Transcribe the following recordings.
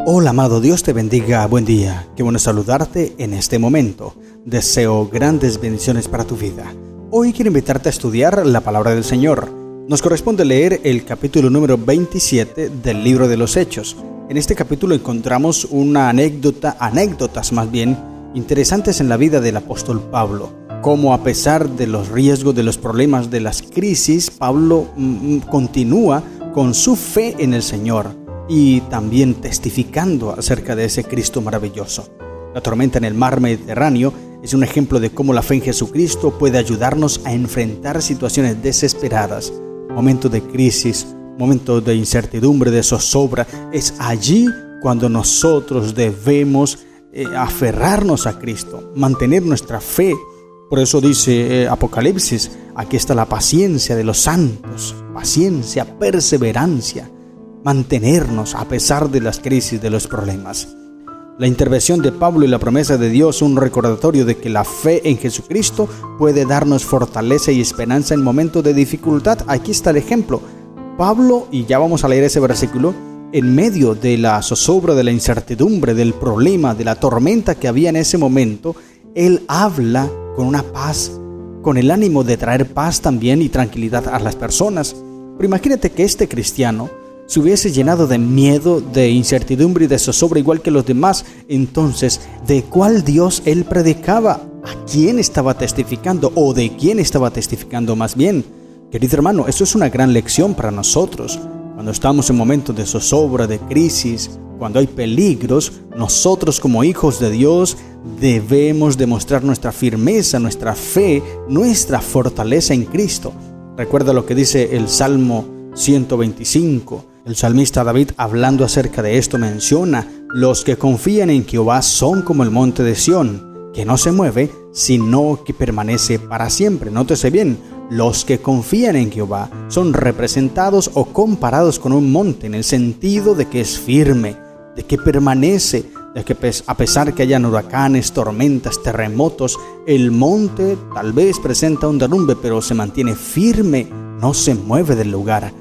Hola amado, Dios te bendiga, buen día, qué bueno saludarte en este momento. Deseo grandes bendiciones para tu vida. Hoy quiero invitarte a estudiar la palabra del Señor. Nos corresponde leer el capítulo número 27 del libro de los Hechos. En este capítulo encontramos una anécdotas más bien, interesantes en la vida del apóstol Pablo. Cómo a pesar de los riesgos, de los problemas, de las crisis, Pablo continúa con su fe en el Señor y también testificando acerca de ese Cristo maravilloso. La tormenta en el mar Mediterráneo es un ejemplo de cómo la fe en Jesucristo puede ayudarnos a enfrentar situaciones desesperadas, momentos de crisis, momentos de incertidumbre, de zozobra. Es allí cuando nosotros debemos aferrarnos a Cristo, mantener nuestra fe. Por eso dice Apocalipsis, aquí está la paciencia de los santos, paciencia, perseverancia, mantenernos a pesar de las crisis, de los problemas. La intervención de Pablo y la promesa de Dios, un recordatorio de que la fe en Jesucristo puede darnos fortaleza y esperanza en momentos de dificultad. Aquí está el ejemplo. Pablo, y ya vamos a leer ese versículo, en medio de la zozobra, de la incertidumbre, del problema, de la tormenta que había en ese momento, él habla con una paz, con el ánimo de traer paz también y tranquilidad a las personas. Pero imagínate que este cristiano se hubiese llenado de miedo, de incertidumbre y de zozobra igual que los demás. Entonces, ¿de cuál Dios él predicaba? ¿A quién estaba testificando? ¿O de quién estaba testificando más bien? Querido hermano, esto es una gran lección para nosotros. Cuando estamos en momentos de zozobra, de crisis, cuando hay peligros, nosotros como hijos de Dios debemos demostrar nuestra firmeza, nuestra fe, nuestra fortaleza en Cristo. Recuerda lo que dice el Salmo 125. El salmista David, hablando acerca de esto, menciona: los que confían en Jehová son como el monte de Sión, que no se mueve, sino que permanece para siempre. Nótese bien, los que confían en Jehová son representados o comparados con un monte, en el sentido de que es firme, de que permanece, de que a pesar que hayan huracanes, tormentas, terremotos, el monte tal vez presenta un derrumbe, pero se mantiene firme, no se mueve del lugar.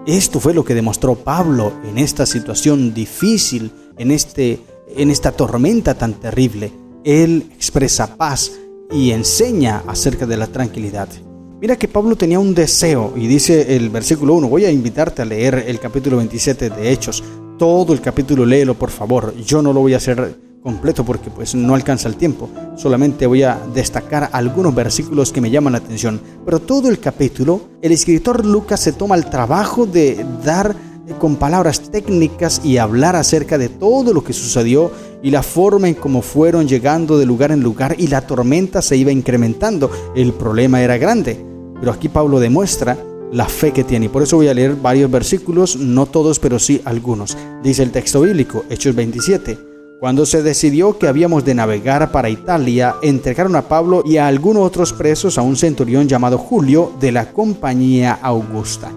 Esto fue lo que demostró Pablo en esta situación difícil, en esta tormenta tan terrible. Él expresa paz y enseña acerca de la tranquilidad. Mira que Pablo tenía un deseo, y dice el versículo 1, voy a invitarte a leer el capítulo 27 de Hechos. Todo el capítulo léelo, por favor. Yo no lo voy a hacer completo porque pues no alcanza el tiempo. Solamente voy a destacar algunos versículos que me llaman la atención. Pero todo el capítulo, el escritor Lucas se toma el trabajo de dar con palabras técnicas y hablar acerca de todo lo que sucedió y la forma en cómo fueron llegando de lugar en lugar, y la tormenta se iba incrementando. El problema era grande, pero aquí Pablo demuestra la fe que tiene, y por eso voy a leer varios versículos, no todos, pero sí algunos. Dice el texto bíblico, Hechos 27. Cuando se decidió que habíamos de navegar para Italia, entregaron a Pablo y a algunos otros presos a un centurión llamado Julio de la compañía Augusta.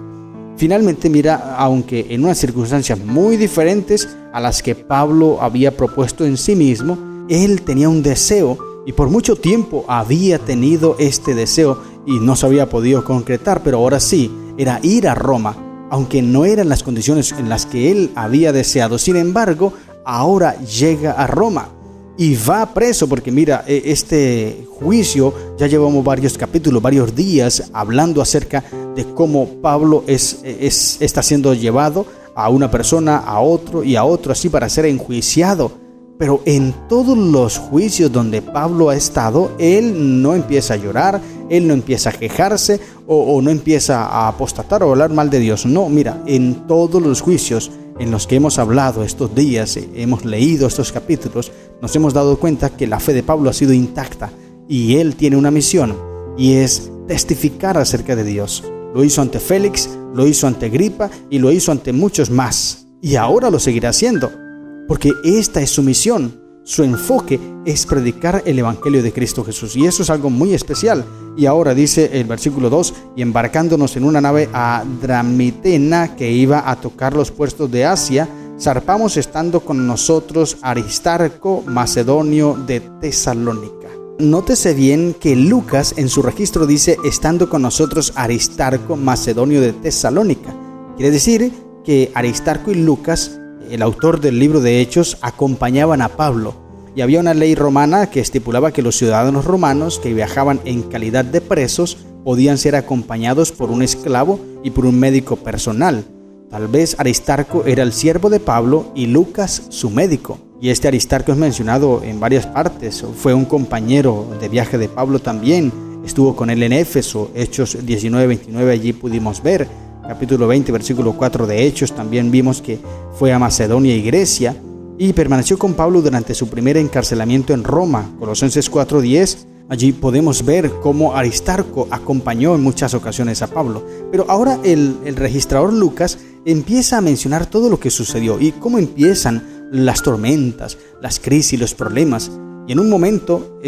Finalmente, mira, aunque en unas circunstancias muy diferentes a las que Pablo había propuesto en sí mismo, él tenía un deseo, y por mucho tiempo había tenido este deseo y no se había podido concretar, pero ahora sí, era ir a Roma, aunque no eran las condiciones en las que él había deseado. Sin embargo, ahora llega a Roma y va preso, porque mira, este juicio ya llevamos varios capítulos, varios días hablando acerca de cómo Pablo está siendo llevado a una persona, a otro y a otro, así para ser enjuiciado. Pero en todos los juicios donde Pablo ha estado, él no empieza a llorar, él no empieza a quejarse o no empieza a apostatar o hablar mal de Dios. No, mira, en todos los juicios en los que hemos hablado estos días, hemos leído estos capítulos, nos hemos dado cuenta que la fe de Pablo ha sido intacta y él tiene una misión, y es testificar acerca de Dios. Lo hizo ante Félix, lo hizo ante Agripa y lo hizo ante muchos más, y ahora lo seguirá haciendo, porque esta es su misión. Su enfoque es predicar el evangelio de Cristo Jesús, y eso es algo muy especial. Y ahora dice el versículo 2, y embarcándonos en una nave a Dramitena que iba a tocar los puertos de Asia, zarpamos estando con nosotros Aristarco, macedonio de Tesalónica. Nótese bien que Lucas en su registro dice estando con nosotros Aristarco, macedonio de Tesalónica. Quiere decir que Aristarco y Lucas el autor del libro de Hechos, acompañaban a Pablo. Y había una ley romana que estipulaba que los ciudadanos romanos que viajaban en calidad de presos podían ser acompañados por un esclavo y por un médico personal. Tal vez Aristarco era el siervo de Pablo y Lucas su médico. Y este Aristarco es mencionado en varias partes. Fue un compañero de viaje de Pablo también. Estuvo con él en Éfeso, Hechos 19-29, allí pudimos ver. Capítulo 20, versículo 4 de Hechos, también vimos que fue a Macedonia y Grecia. Y permaneció con Pablo durante su primer encarcelamiento en Roma, Colosenses 4:10. Allí podemos ver cómo Aristarco acompañó en muchas ocasiones a Pablo. Pero ahora el registrador Lucas empieza a mencionar todo lo que sucedió y cómo empiezan las tormentas, las crisis, los problemas. Y en un momento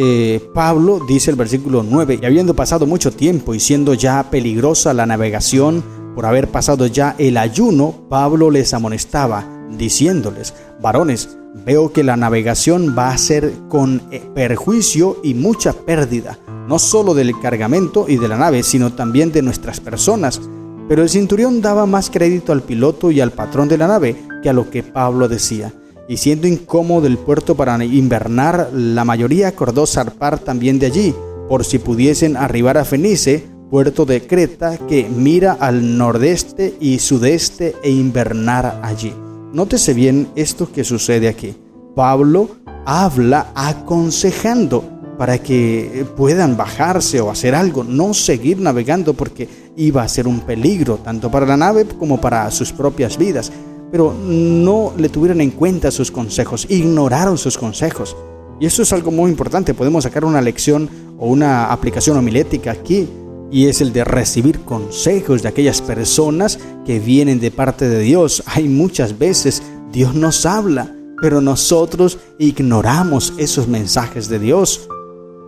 Pablo dice el versículo 9, y habiendo pasado mucho tiempo y siendo ya peligrosa la navegación, por haber pasado ya el ayuno, Pablo les amonestaba, diciéndoles: varones, veo que la navegación va a ser con perjuicio y mucha pérdida, no solo del cargamento y de la nave, sino también de nuestras personas. Pero el centurión daba más crédito al piloto y al patrón de la nave que a lo que Pablo decía. Y siendo incómodo el puerto para invernar, la mayoría acordó zarpar también de allí, por si pudiesen arribar a Fenice, puerto de Creta, que mira al nordeste y sudeste, e invernar allí. Nótese bien esto que sucede aquí. Pablo habla aconsejando para que puedan bajarse o hacer algo, no seguir navegando porque iba a ser un peligro tanto para la nave como para sus propias vidas. Pero no le tuvieron en cuenta sus consejos, ignoraron sus consejos. Y eso es algo muy importante. Podemos sacar una lección o una aplicación homilética aquí, y es el de recibir consejos de aquellas personas que vienen de parte de Dios. Hay muchas veces Dios nos habla, pero nosotros ignoramos esos mensajes de Dios,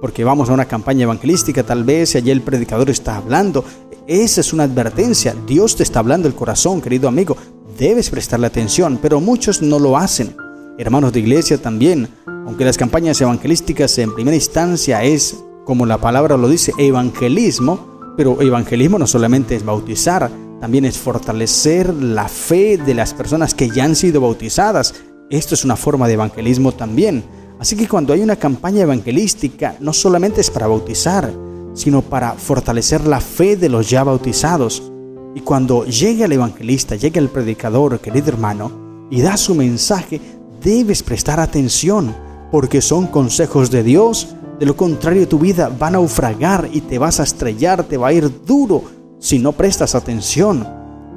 porque vamos a una campaña evangelística tal vez y allí el predicador está hablando. Esa es una advertencia. Dios te está hablando el corazón, querido amigo. Debes prestarle atención, pero muchos no lo hacen. Hermanos de iglesia también, aunque las campañas evangelísticas en primera instancia es, como la palabra lo dice, evangelismo, pero evangelismo no solamente es bautizar, también es fortalecer la fe de las personas que ya han sido bautizadas. Esto es una forma de evangelismo también. Así que cuando hay una campaña evangelística, no solamente es para bautizar, sino para fortalecer la fe de los ya bautizados. Y cuando llega el evangelista, llega el predicador, querido hermano, y da su mensaje, debes prestar atención, porque son consejos de Dios. De lo contrario, tu vida va a naufragar y te vas a estrellar, te va a ir duro si no prestas atención.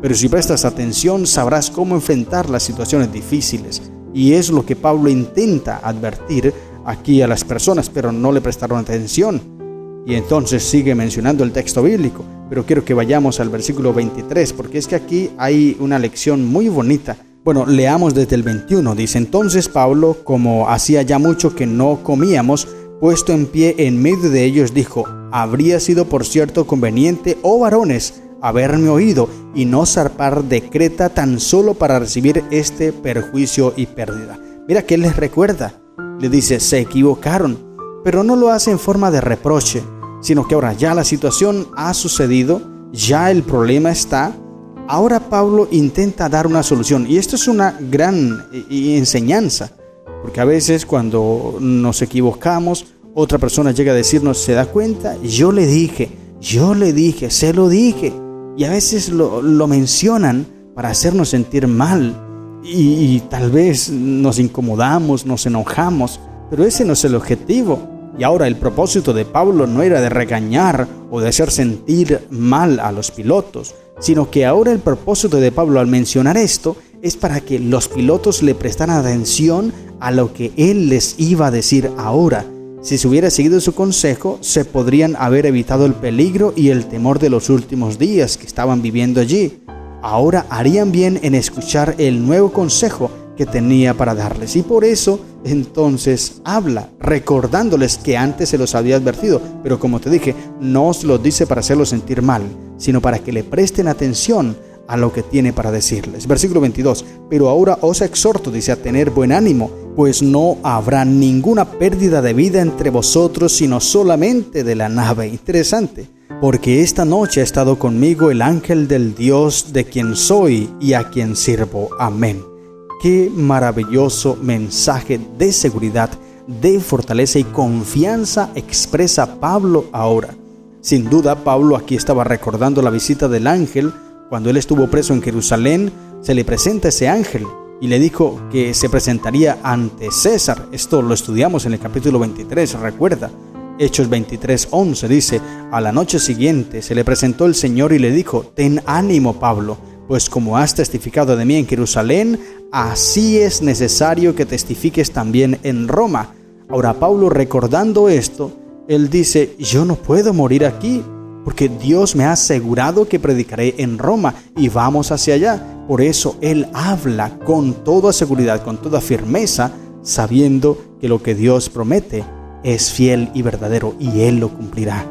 Pero si prestas atención, sabrás cómo enfrentar las situaciones difíciles. Y es lo que Pablo intenta advertir aquí a las personas, pero no le prestaron atención. Y entonces sigue mencionando el texto bíblico, pero quiero que vayamos al versículo 23, porque es que aquí hay una lección muy bonita. Bueno, leamos desde el 21. Dice: entonces Pablo, como hacía ya mucho que no comíamos, puesto en pie en medio de ellos, dijo: habría sido por cierto conveniente, oh varones, haberme oído y no zarpar de Creta tan solo para recibir este perjuicio y pérdida. Mira que él les recuerda, le dice: se equivocaron, pero no lo hace en forma de reproche, sino que ahora ya la situación ha sucedido, ya el problema está. Ahora Pablo intenta dar una solución, y esto es una gran enseñanza, porque a veces cuando nos equivocamos, otra persona llega a decirnos: ¿se da cuenta? Yo le dije, se lo dije. Y a veces lo mencionan para hacernos sentir mal, y tal vez nos incomodamos, nos enojamos, pero ese no es el objetivo. Y ahora el propósito de Pablo no era de regañar o de hacer sentir mal a los pilotos, sino que ahora el propósito de Pablo al mencionar esto es para que los pilotos le prestaran atención a lo que él les iba a decir ahora. Si se hubiera seguido su consejo, se podrían haber evitado el peligro y el temor de los últimos días que estaban viviendo allí. Ahora harían bien en escuchar el nuevo consejo que tenía para darles, y por eso entonces habla, recordándoles que antes se los había advertido, pero como te dije, no os lo dice para hacerlos sentir mal, sino para que le presten atención a lo que tiene para decirles. Versículo 22, pero ahora os exhorto, dice, a tener buen ánimo, pues no habrá ninguna pérdida de vida entre vosotros, sino solamente de la nave. Interesante, porque esta noche ha estado conmigo el ángel del Dios de quien soy y a quien sirvo. Amén. Qué maravilloso mensaje de seguridad, de fortaleza y confianza expresa Pablo ahora. Sin duda, Pablo aquí estaba recordando la visita del ángel. Cuando él estuvo preso en Jerusalén, se le presenta ese ángel y le dijo que se presentaría ante César. Esto lo estudiamos en el capítulo 23, recuerda. Hechos 23:11 dice: a la noche siguiente se le presentó el Señor y le dijo: ten ánimo, Pablo, pues como has testificado de mí en Jerusalén, así es necesario que testifiques también en Roma. Ahora Pablo, recordando esto, él dice: yo no puedo morir aquí, porque Dios me ha asegurado que predicaré en Roma y vamos hacia allá. Por eso él habla con toda seguridad, con toda firmeza, sabiendo que lo que Dios promete es fiel y verdadero y él lo cumplirá.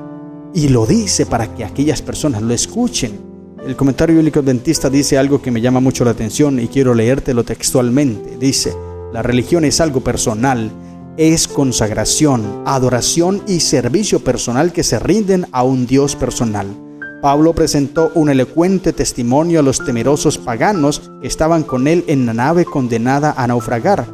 Y lo dice para que aquellas personas lo escuchen. El comentario bíblico adventista dice algo que me llama mucho la atención y quiero leértelo textualmente. Dice: la religión es algo personal, es consagración, adoración y servicio personal que se rinden a un Dios personal. Pablo presentó un elocuente testimonio a los temerosos paganos que estaban con él en la nave condenada a naufragar.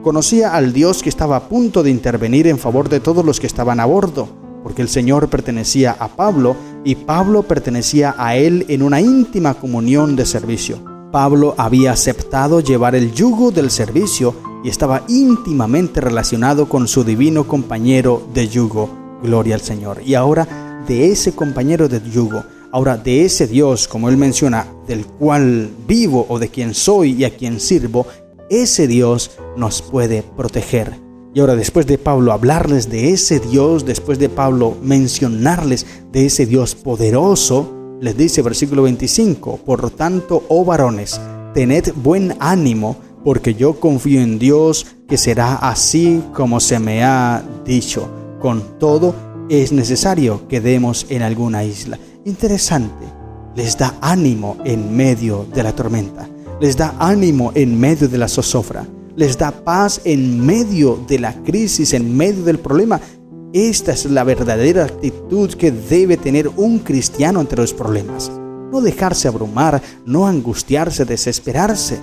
Conocía al Dios que estaba a punto de intervenir en favor de todos los que estaban a bordo, porque el Señor pertenecía a Pablo y Pablo pertenecía a él en una íntima comunión de servicio. Pablo había aceptado llevar el yugo del servicio y estaba íntimamente relacionado con su divino compañero de yugo. Gloria al Señor. Y ahora de ese compañero de yugo, ahora de ese Dios, como él menciona, del cual vivo o de quien soy y a quien sirvo, ese Dios nos puede proteger. Y ahora, después de Pablo hablarles de ese Dios, después de Pablo mencionarles de ese Dios poderoso, les dice versículo 25: por tanto, oh varones, tened buen ánimo, porque yo confío en Dios que será así como se me ha dicho. Con todo, es necesario que demos en alguna isla. Interesante, les da ánimo en medio de la tormenta, les da ánimo en medio de la zozobra, les da paz en medio de la crisis, en medio del problema. Esta es la verdadera actitud que debe tener un cristiano ante los problemas. No dejarse abrumar, no angustiarse, desesperarse,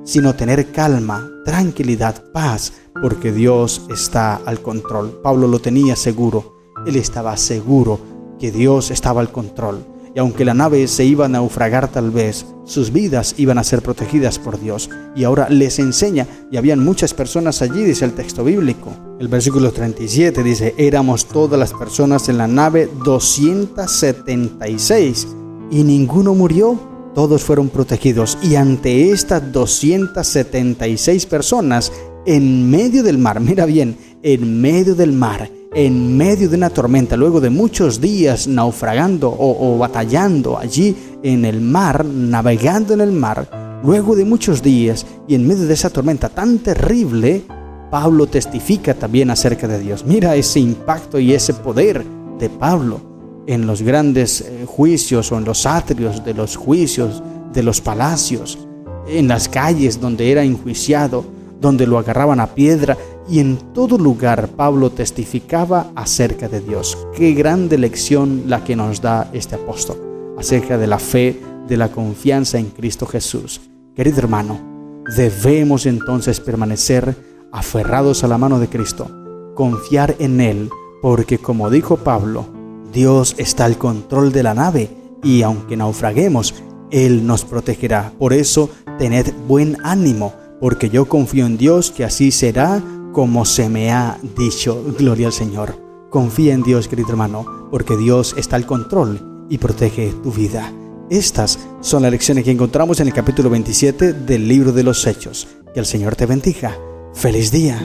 sino tener calma, tranquilidad, paz, porque Dios está al control. Pablo lo tenía seguro, él estaba seguro que Dios estaba al control. Y aunque la nave se iba a naufragar tal vez, sus vidas iban a ser protegidas por Dios. Y ahora les enseña, y habían muchas personas allí, dice el texto bíblico. El versículo 37 dice: éramos todas las personas en la nave 276, y ninguno murió, todos fueron protegidos. Y ante estas 276 personas, en medio del mar, mira bien, en medio del mar, en medio de una tormenta, luego de muchos días naufragando o batallando allí en el mar, navegando en el mar, luego de muchos días y en medio de esa tormenta tan terrible, Pablo testifica también acerca de Dios. Mira ese impacto y ese poder de Pablo en los grandes juicios o en los atrios de los juicios, de los palacios, en las calles donde era enjuiciado, donde lo agarraban a piedra, y en todo lugar Pablo testificaba acerca de Dios. Qué grande lección la que nos da este apóstol acerca de la fe, de la confianza en Cristo Jesús. Querido hermano, debemos entonces permanecer aferrados a la mano de Cristo, confiar en Él, porque como dijo Pablo, Dios está al control de la nave y aunque naufraguemos, Él nos protegerá. Por eso, tened buen ánimo, porque yo confío en Dios que así será como se me ha dicho. Gloria al Señor. Confía en Dios, querido hermano, porque Dios está al control y protege tu vida. Estas son las lecciones que encontramos en el capítulo 27 del libro de los Hechos. Que el Señor te bendiga. ¡Feliz día!